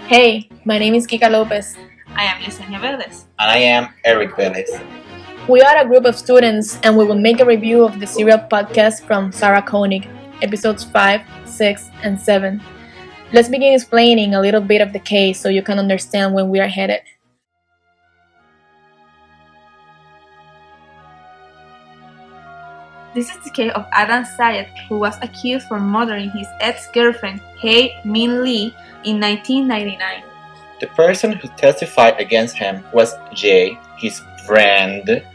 Hey, my name is Kika Lopez. I am Yesenia Verdes. And I am Eric Velez. We are a group of students and we will make a review of the serial podcast from Sarah Koenig, episodes 5, 6, and 7. Let's begin explaining a little bit of the case so you can understand where we are headed. This is the case of Adnan Syed, who was accused for murdering his ex-girlfriend Hae Min Lee in 1999. The person who testified against him was Jay, his friend,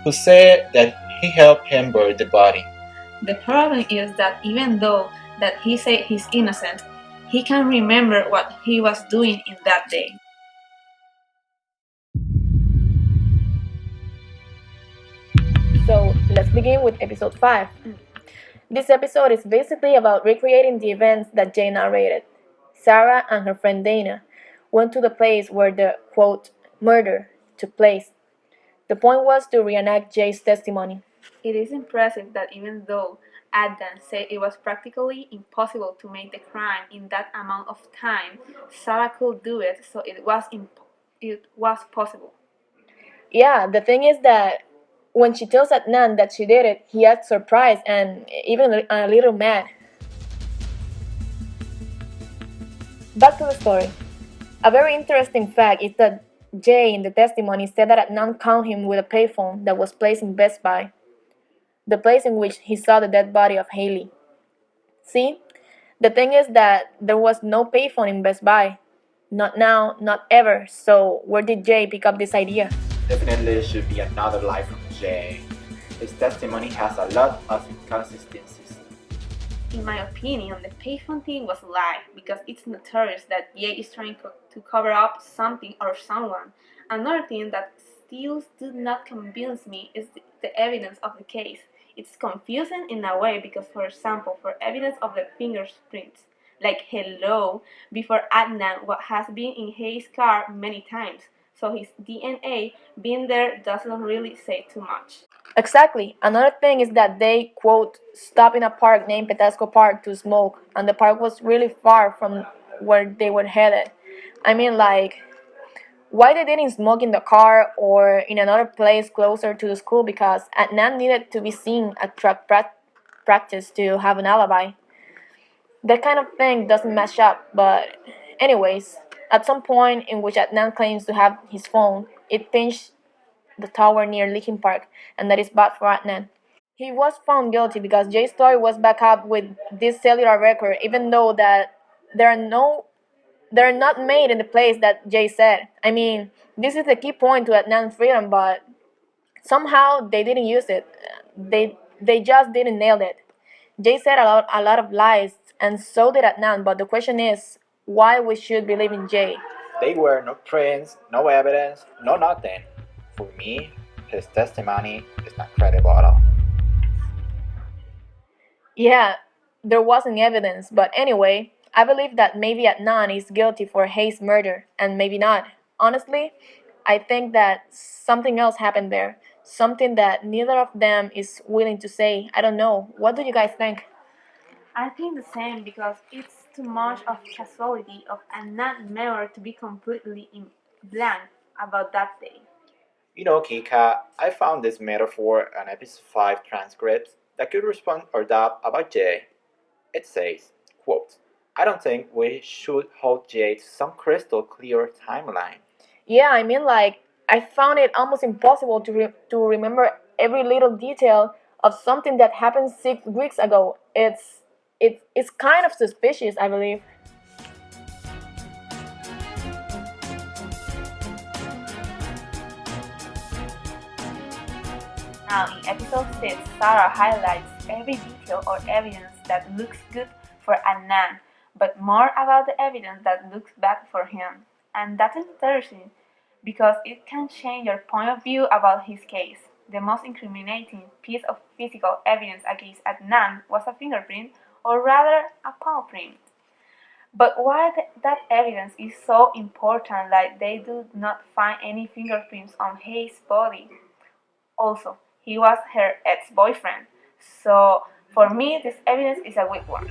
who said that he helped him bury the body. The problem is that even though that he said he's innocent, he can't remember what he was doing in that day. So, let's begin with episode 5. This episode is basically about recreating the events that Jay narrated. Sarah and her friend Dana went to the place where the, quote, murder took place. The point was to reenact Jay's testimony. It is impressive that even though Adnan said it was practically impossible to make the crime in that amount of time, Sarah could do it, so it was possible. Yeah, the thing is that when she tells Adnan that she did it, he acts surprised and even a little mad. Back to the story. A very interesting fact is that Jay in the testimony said that Adnan called him with a payphone that was placed in Best Buy, the place in which he saw the dead body of Haley. See, the thing is that there was no payphone in Best Buy. Not now, not ever. So where did Jay pick up this idea? Definitely should be another lie from Jay. His testimony has a lot of inconsistencies. In my opinion, the payphone thing was a lie because it's notorious that Jay is trying to cover up something or someone. Another thing that still did not convince me is the evidence of the case. It's confusing in a way because, for example, for evidence of the fingerprints, like hello, before Adnan what has been in Hayes' car many times, so his DNA being there doesn't really say too much. Exactly. Another thing is that they, quote, stopped in a park named Petasco Park to smoke, and the park was really far from where they were headed. I mean, like, why they didn't smoke in the car or in another place closer to the school? Because Adnan needed to be seen at track practice to have an alibi. That kind of thing doesn't match up, but anyways, at some point in which Adnan claims to have his phone, it pinged the tower near Linkin Park, and that is bad for Adnan. He was found guilty because Jay's story was backed up with this cellular record, even though that they're not made in the place that Jay said. I mean, this is the key point to Adnan's freedom, but somehow they didn't use it. They just didn't nail it. Jay said a lot of lies, and so did Adnan. But the question is, why we should believe in Jay? There were no prints, no evidence, no nothing. For me, his testimony is not credible at all. Yeah, there wasn't evidence, but anyway, I believe that maybe Adnan is guilty for Hayes' murder, and maybe not. Honestly, I think that something else happened there. Something that neither of them is willing to say. I don't know. What do you guys think? I think the same because it's too much of casualty of Adnan's memory to be completely in blank about that day. You know, Kika, I found this metaphor on episode 5 transcripts that could respond or doubt about Jay. It says, quote, I don't think we should hold Jay to some crystal clear timeline. Yeah, I mean, like, I found it almost impossible to remember every little detail of something that happened 6 weeks ago. It's kind of suspicious, I believe. Now, in episode 6, Sarah highlights every detail or evidence that looks good for Adnan, but more about the evidence that looks bad for him. And that's interesting because it can change your point of view about his case. The most incriminating piece of physical evidence against Adnan was a fingerprint, or rather, a palm print. But why that evidence is so important, like they do not find any fingerprints on Hayes' body. Also, he was her ex-boyfriend. So, for me, this evidence is a weak one.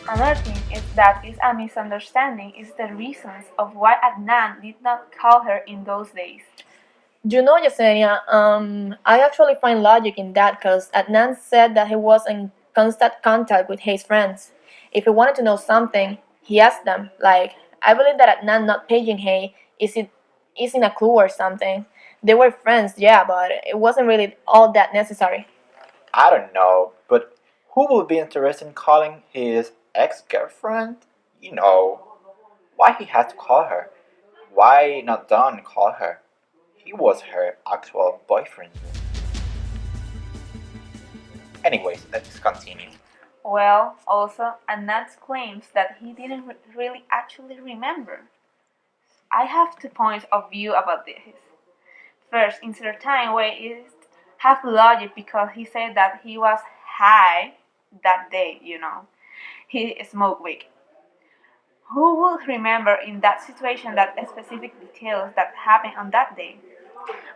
Another thing is that is a misunderstanding is the reasons of why Adnan did not call her in those days. You know, Yesenia, I actually find logic in that because Adnan said that he was in constant contact with his friends. If he wanted to know something, he asked them. Like, I believe that Adnan not paging Hay isn't a clue or something. They were friends, yeah, but it wasn't really all that necessary. I don't know, but who would be interested in calling his ex-girlfriend? You know, why he had to call her? Why not Don call her? He was her actual boyfriend. Anyways, let's continue. Well, also, Adnan claims that he didn't really actually remember. I have 2 points of view about this. First, in certain way, it have logic because he said that he was high that day, He smoked weed. Who would remember in that situation that specific details that happened on that day?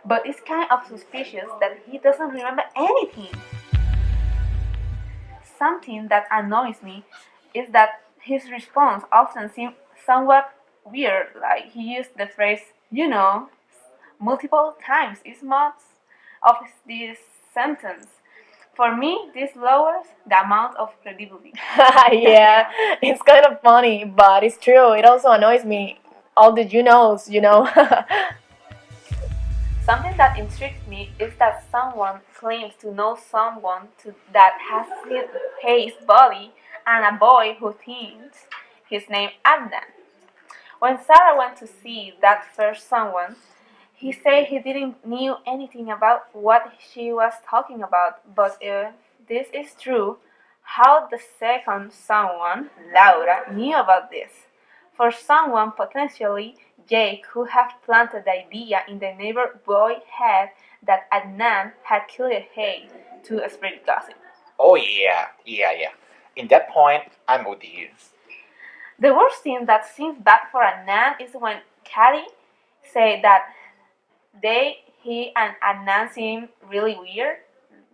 But it's kind of suspicious that he doesn't remember anything. Something that annoys me is that his response often seems somewhat weird, like he used the phrase, multiple times each month of this sentence. For me, this lowers the amount of credibility. Yeah, it's kind of funny, but it's true. It also annoys me. All the you knows, you know. Something that intrigues me is that someone claims to know someone that has seen his body and a boy who thinks his name Adnan. When Sarah went to see that first someone, he said he didn't knew anything about what she was talking about. But if this is true, how the second someone, Laura, knew about this? For someone potentially Jake who had planted the idea in the neighbor boy head that Adnan had killed Hay to spread gossip. Oh yeah. In that point, I'm with you. The worst thing that seems bad for Adnan is when Caddy said that he and Adnan seem really weird.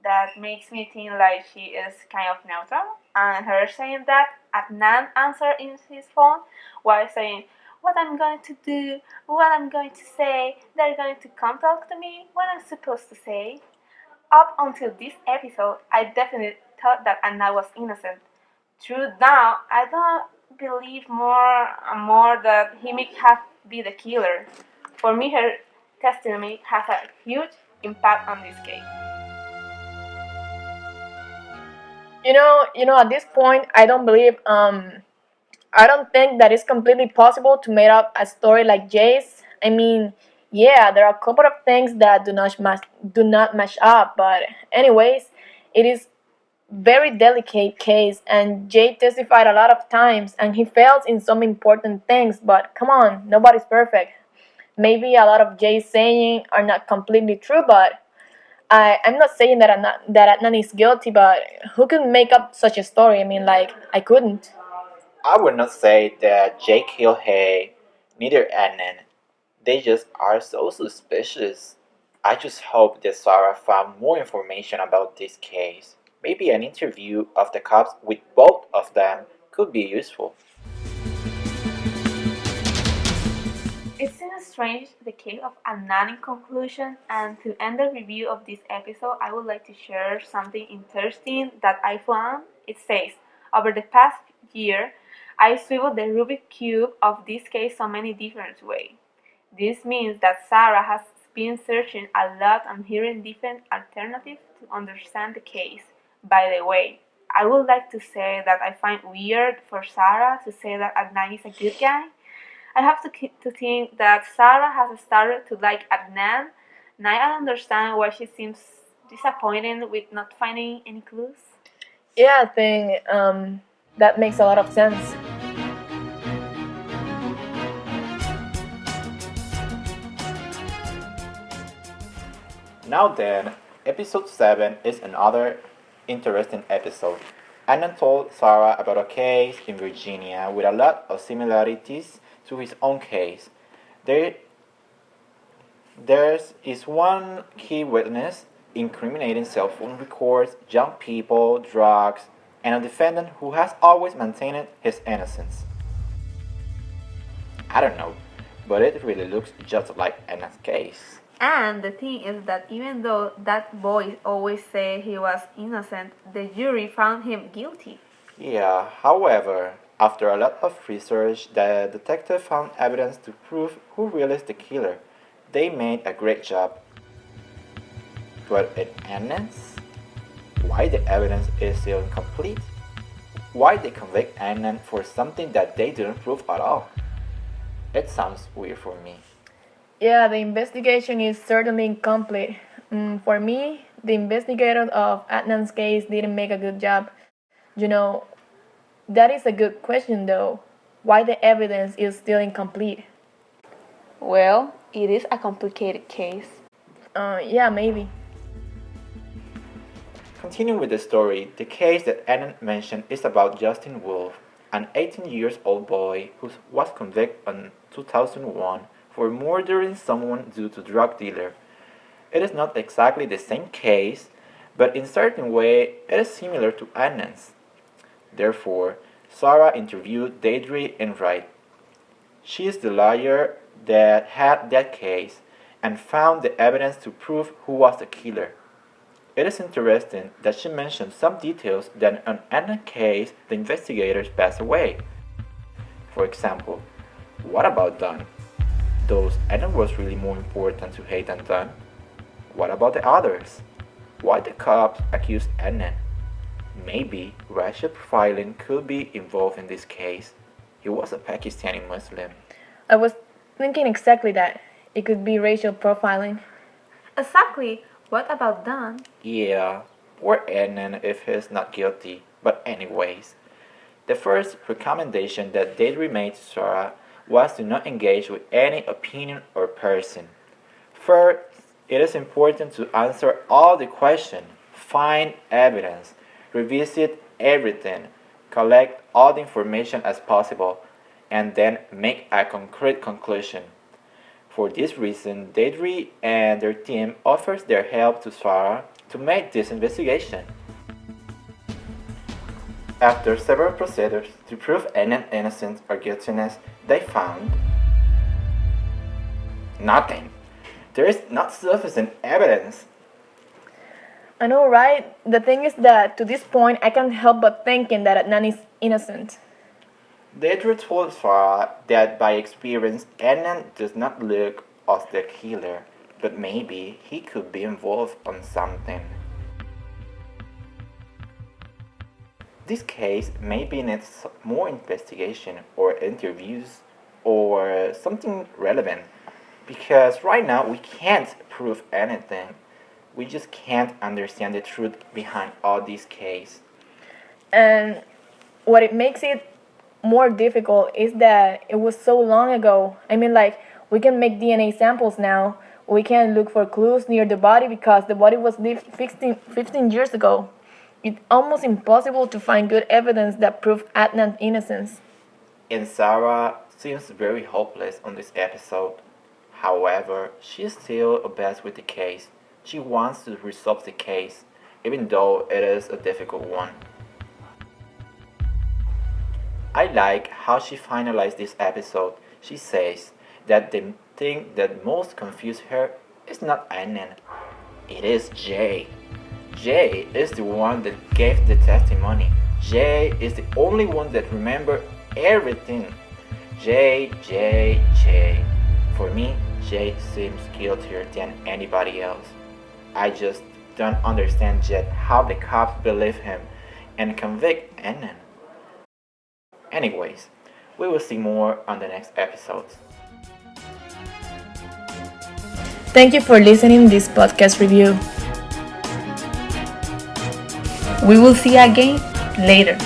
That makes me think like she is kind of neutral. And her saying that Adnan answered in his phone while saying, what I'm going to do, what I'm going to say, they're going to come talk to me, what I'm supposed to say. Up until this episode, I definitely thought that Adnan was innocent. True now, I don't believe more and more that he may have been the killer. For me, her testimony has a huge impact on this case. At this point, I don't think that it's completely possible to make up a story like Jay's. I mean, yeah, there are a couple of things that do not match up, but anyways, it is very delicate case, and Jay testified a lot of times, and he fails in some important things. But come on, nobody's perfect. Maybe a lot of Jay's saying are not completely true, but I'm not saying that Adnan is guilty, but who can make up such a story? I mean, like, I couldn't. I would not say that Jake killed Hay, neither Adnan. They just are so suspicious. I just hope that Sarah found more information about this case. Maybe an interview of the cops with both of them could be useful. It seems strange the case of Adnan in conclusion, and to end the review of this episode, I would like to share something interesting that I found. It says, over the past year, I swiveled the Rubik Cube of this case so many different ways. This means that Sarah has been searching a lot and hearing different alternatives to understand the case. By the way, I would like to say that I find weird for Sarah to say that Adnan is a good guy. I have to think that Sarah has started to like Adnan. Now I understand why she seems disappointed with not finding any clues. Yeah, I think that makes a lot of sense. Now then, episode 7 is another interesting episode. Anna told Sarah about a case in Virginia with a lot of similarities to his own case. There is one key witness incriminating cell phone records, young people, drugs, and a defendant who has always maintained his innocence. I don't know, but it really looks just like Anna's case. And the thing is that even though that boy always said he was innocent, the jury found him guilty. Yeah, however, after a lot of research, the detective found evidence to prove who really is the killer. They made a great job. But in Anand's, why the evidence is still incomplete? Why they convict Anand for something that they didn't prove at all? It sounds weird for me. Yeah, the investigation is certainly incomplete. For me, the investigator of Adnan's case didn't make a good job. You know, that is a good question though. Why the evidence is still incomplete? Well, it is a complicated case. Yeah, maybe. Continuing with the story, the case that Anand mentioned is about Justin Wolf, an 18-year-old boy who was convicted in 2001 for murdering someone due to drug dealer. It is not exactly the same case, but in certain way it is similar to Anand's. Therefore, Sarah interviewed Deidre Enright. She is the lawyer that had that case and found the evidence to prove who was the killer. It is interesting that she mentioned some details that on Anand's case the investigators passed away. For example, what about Don? Those Anand was really more important to hate than Don. What about the others? Why the cops accused Anand? Maybe racial profiling could be involved in this case. He was a Pakistani Muslim. I was thinking exactly that. It could be racial profiling. Exactly. What about Don? Yeah, poor Anand if he's not guilty. But anyways, the first recommendation that Deidre made to Sarah was to not engage with any opinion or person. First, it is important to answer all the questions, find evidence, revisit everything, collect all the information as possible, and then make a concrete conclusion. For this reason, Deidre and their team offers their help to Sarah to make this investigation. After several procedures to prove Anand's innocence or guiltiness, they found nothing. There is not sufficient evidence. I know, right? The thing is that to this point, I can't help but thinking that Adnan is innocent. Deidre told Sarah that by experience, Anand does not look as the killer, but maybe he could be involved on something. This case maybe needs more investigation or interviews or something relevant, because right now we can't prove anything. We just can't understand the truth behind all these cases. And what it makes it more difficult is that it was so long ago. I mean, like, we can make DNA samples now. We can look for clues near the body because the body was left 15 years ago. It's almost impossible to find good evidence that proves Adnan's innocence. And Sarah seems very hopeless on this episode. However, she still obeys with the case. She wants to resolve the case, even though it is a difficult one. I like how she finalized this episode. She says that the thing that most confused her is not Anand, it is Jay. Jay is the one that gave the testimony. Jay is the only one that remembered everything. Jay. For me, Jay seems guiltier than anybody else. I just don't understand yet how the cops believe him and convict Anand. Anyways, we will see more on the next episodes. Thank you for listening to this podcast review. We will see you again later.